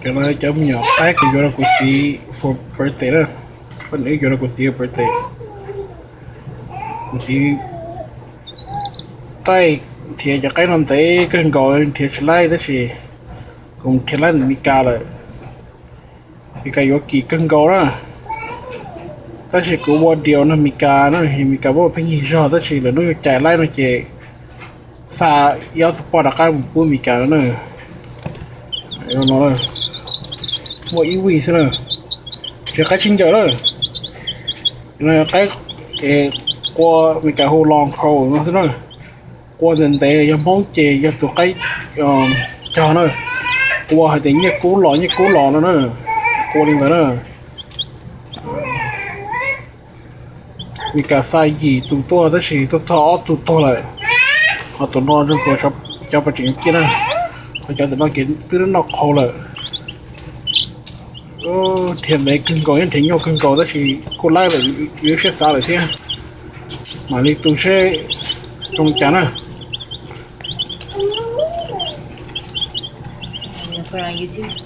cho nó chấm nhỏ tách thì vô là cuộc gì for birthday đó vẫn ấy vô là cuộc gì birthday cuộc gì tay thìจะcái non thế cái gọi thì sẽ lại đó thì cũng thì lạiมีกาเลยมีกาอยู่กี่กันก่อนนะแต่是กูว่าเดียวนะมีกานะมีกาว่าเพิ่งยิงชอบแต่是เลยนู้นใจไล่นะเจซายาวสปอร์ตการผมพูดมีกาแล้วเนอะเอาหน่อยว่าอีวีซะเนอะจะใครชิงเจอเลยนะใครกลัวมีกาโฮลองเขาเนาะซะเนอะกลัวเดินเตะยังมองเจยังตัวใครจอเนอะกลัวให้แต่เนี่ยกูหล่อแล้วเนอะกลัวลิงไปเนอะมีการใส่ยีตัวแต่สิตัวท้อตัวเลยเอาตัวนอนจนกว่าจะไปถึงกินนะเขาจะแต่มากินตื้อนอกเขาเลยเทียนไหนกึ่งก่อนยังถึงยกกึ่งก่อนแต่สิคนไล่เลยยื้อเช็ดสาเลยเสียมาลีตัวเช่ตรงจันนะ For on YouTube.